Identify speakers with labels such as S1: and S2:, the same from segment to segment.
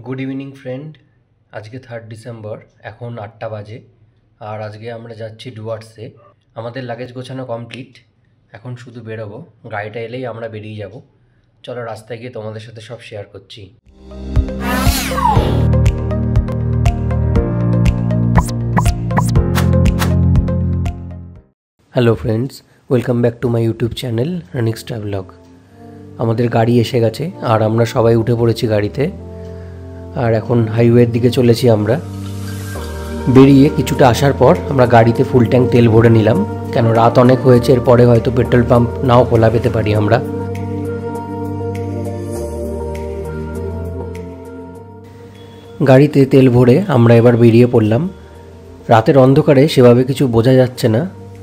S1: Good evening friend. আজকে 3 December, এখন 8টা বাজে। আর আজকে আমরা যাচ্ছি ডুয়ার্সে। আমাদের লাগেজ গোছানো কমপ্লিট, এখন শুধু বেরোবো। গাড়িটা এলেই আমরা বেরিয়ে যাব। চলো রাস্তায় গিয়ে তোমাদের সাথে সব শেয়ার করছি। Hello friends, welcome back to my YouTube channel Ranix travelogue. আমাদের গাড়ি এসে গেছে আর আমরা সবাই উঠে পড়েছি গাড়িতে। আর এখন হাইওয়ের দিকে চলেছি আমরা। বেরিয়ে কিছুটা আসার পর আমরা গাড়িতে ফুল ট্যাঙ্ক তেল ভরে নিলাম, কেন রাত অনেক হয়েছে, এরপরে হয়তো পেট্রোল পাম্প নাও খোলা পেতে পারি আমরা। গাড়িতে তেল ভরে আমরা এবার বেরিয়ে পড়লাম। রাতের অন্ধকারে সেভাবে কিছু বোঝা যাচ্ছে না,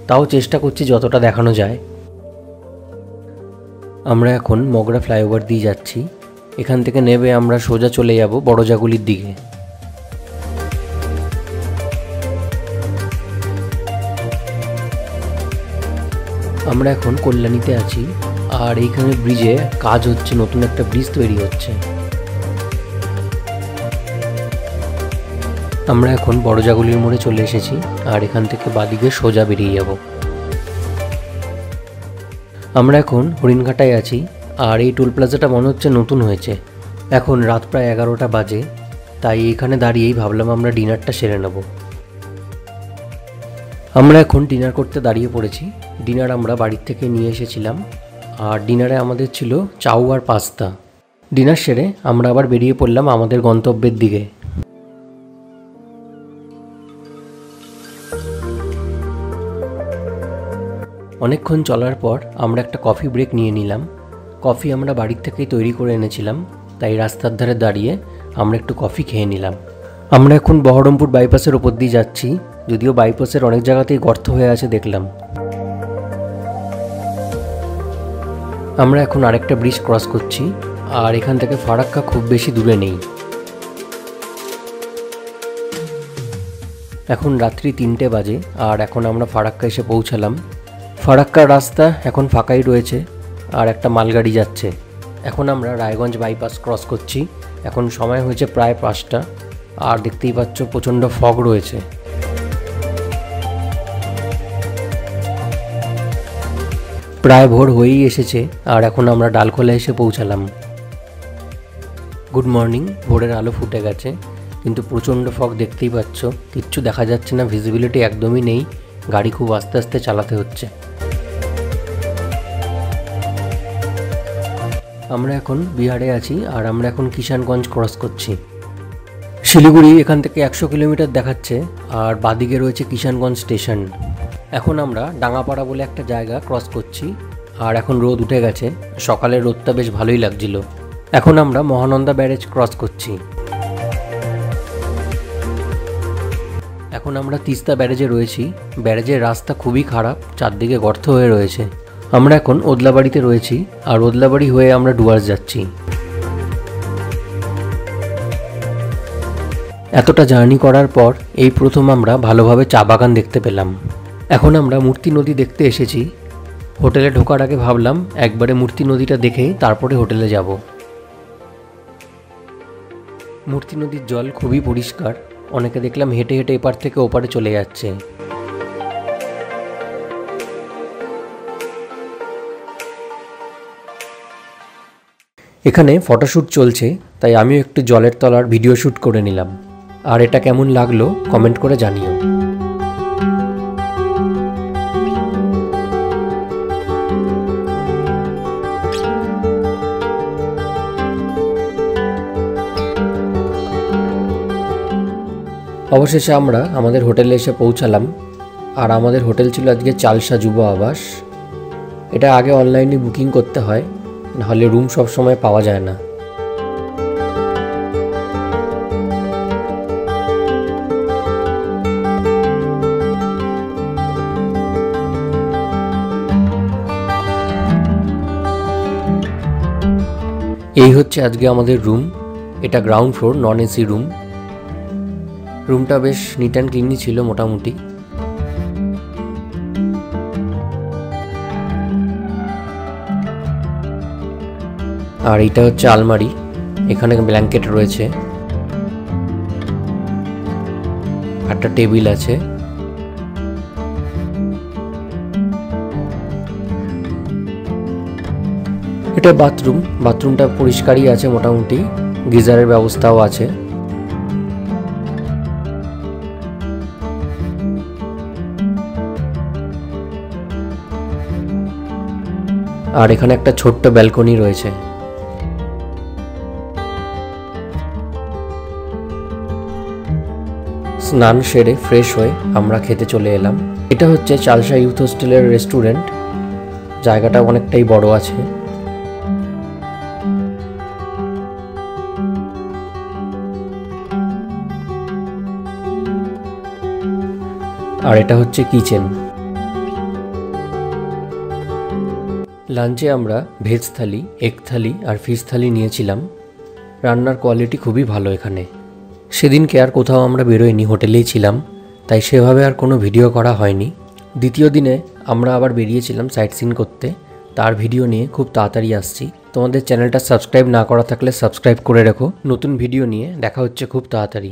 S1: তাও চেষ্টা করছি যতটা দেখানো যায়। আমরা এখন মগরা ফ্লাইওভার দিয়ে যাচ্ছি। এখান থেকে নেমে আমরা সোজা চলে যাব বড়জাগুলির দিকে। আমরা এখন কল্যাণীতে আছি আর এইখানে ব্রিজে কাজ হচ্ছে, নতুন একটা ব্রিজ তৈরি হচ্ছে। আমরা এখন বড়জাগুলির মোড়ে চলে এসেছি আর এখান থেকে বাদিকে সোজা বেরিয়ে যাব। আমরা এখন হরিণঘাটায় আছি আর এই টোল প্লাজাটা মনে হচ্ছে নতুন হয়েছে। এখন রাত প্রায় 11টা বাজে, তাই এখানে দাঁড়িয়েই ভাবলাম আমরা ডিনারটা সেরে নেব। আমরা এখন ডিনার করতে দাঁড়িয়ে পড়েছি। ডিনার আমরা বাড়ির থেকে নিয়ে এসেছিলাম আর ডিনারে আমাদের ছিল চাউ আর পাস্তা। ডিনার সেরে আমরা আবার বেরিয়ে পড়লাম আমাদের গন্তব্যের দিকে। অনেকক্ষণ চলার পর আমরা একটা কফি ব্রেক নিয়ে নিলাম। কফি আমরা বাড়ির থেকেই তৈরি করে এনেছিলাম, তাই রাস্তার ধারে দাঁড়িয়ে আমরা একটু কফি খেয়ে নিলাম। আমরা এখন বহরমপুর বাইপাসের ওপর দিয়ে যাচ্ছি, যদিও বাইপাসের অনেক জায়গাতেই গর্ত হয়ে আছে দেখলাম। আমরা এখন আরেকটা ব্রিজ ক্রস করছি আর এখান থেকে ফারাক্কা খুব বেশি দূরে নেই। এখন রাত্রি 3টে বাজে আর এখন আমরা ফারাক্কা এসে পৌঁছালাম। ফারাক্কার রাস্তা এখন ফাঁকাই রয়েছে আর একটা মালগাড়ি যাচ্ছে। এখন আমরা রায়গঞ্জ বাইপাস ক্রস করছি। এখন সময় হয়েছে প্রায় 5টা আর দেখতেই পাচ্ছ প্রচণ্ড ফগ রয়েছে। প্রায় ভোর হয়েই এসেছে আর এখন আমরা ডালখোলা এসে পৌঁছালাম। Good morning. ভোরের আলো ফুটে গেছে, কিন্তু প্রচণ্ড ফগ দেখতেই পাচ্ছ, কিচ্ছু দেখা যাচ্ছে না, ভিজিবিলিটি একদমই নেই। গাড়ি খুব আস্তে আস্তে চালাতে হচ্ছে। আমরা এখন বিহারে আছি আর আমরা এখন কিষানগঞ্জ ক্রস করছি। শিলিগুড়ি এখান থেকে 100 কিলোমিটার দেখাচ্ছে আর বাদিকে রয়েছে কিষানগঞ্জ স্টেশন। এখন আমরা ডাঙ্গাপাড়া বলে একটা জায়গা ক্রস করছি আর এখন রোদ উঠে গেছে। সকালের রোদটা বেশ ভালোই লাগছিল। এখন আমরা মহানন্দা ব্যারেজ ক্রস করছি। এখন আমরা তিস্তা ব্যারেজে রয়েছি। ব্যারেজের রাস্তা খুবই খারাপ, চারদিকে গর্ত হয়ে রয়েছে। আমরা এখন ওদলাবাড়িতে রয়েছি আর ওদলাবাড়ি হয়ে আমরা ডুয়ার্স যাচ্ছি। এতটা জার্নি করার পর এই প্রথম আমরা ভালোভাবে চা বাগান দেখতে পেলাম। এখন আমরা মূর্তি নদী দেখতে এসেছি। হোটেলে ঢোকার আগে ভাবলাম একবারে মূর্তি নদীটা দেখে তারপরে হোটেলে যাব। মূর্তি নদীর জল খুবই পরিষ্কার। অনেকে দেখলাম হেঁটে হেঁটে এপার থেকে ওপারে চলে যাচ্ছে। এখানে ফটোশ্যুট চলছে, তাই আমিও একটু জলের তলার ভিডিও শ্যুট করে নিলাম। আর এটা কেমন লাগলো কমেন্ট করে জানিও। অবশেষে আমরা আমাদের হোটেলে এসে পৌঁছালাম আর আমাদের হোটেল ছিল আজকে চালসা যুব আবাস। এটা আগে অনলাইনে বুকিং করতে হয়, নাহলে রুম সব সময় পাওয়া যায় না। এই হচ্ছে আজকে আমাদের রুম। এটা ground floor, non AC room. রুমটা বেশ নিট অ্যান্ড ক্লিনই ছিল মোটামুটি। আর এটা হচ্ছে আলমারি, এখানে ব্ল্যাঙ্কেট রয়েছে। একটা টেবিল আছে। এটা বাথরুমটা পরিষ্কারই আছে মোটামুটি, গিজারের ব্যবস্থাও আছে। আর এখানে একটা ছোট্ট ব্যালকনি রয়েছে। স্নান সেরে ফ্রেশ হয়ে আমরা খেতে চলে এলাম। এটা হচ্ছে চালসা ইউথ হোস্টেলের রেস্টুরেন্ট। জায়গাটা অনেকটাই বড় আছে। আর এটা হচ্ছে কিচেন। লাঞ্চে আমরা ভেজ থালি, এগ থালি আর ফিশ থালি নিয়েছিলাম। রান্নার কোয়ালিটি খুবই ভালো এখানে। সেদিনকে আর কোথাও আমরা বেরোইনি, হোটেলেই ছিলাম, তাই সেভাবে আর কোনো ভিডিও করা হয়নি। দ্বিতীয় দিনে আমরা আবার বেরিয়েছিলাম সাইট সিন করতে, তার ভিডিও নিয়ে খুব তাড়াতাড়ি আসছি। তোমাদের চ্যানেলটা সাবস্ক্রাইব না করা থাকলে সাবস্ক্রাইব করে রেখো। নতুন ভিডিও নিয়ে দেখা হচ্ছে খুব তাড়াতাড়ি।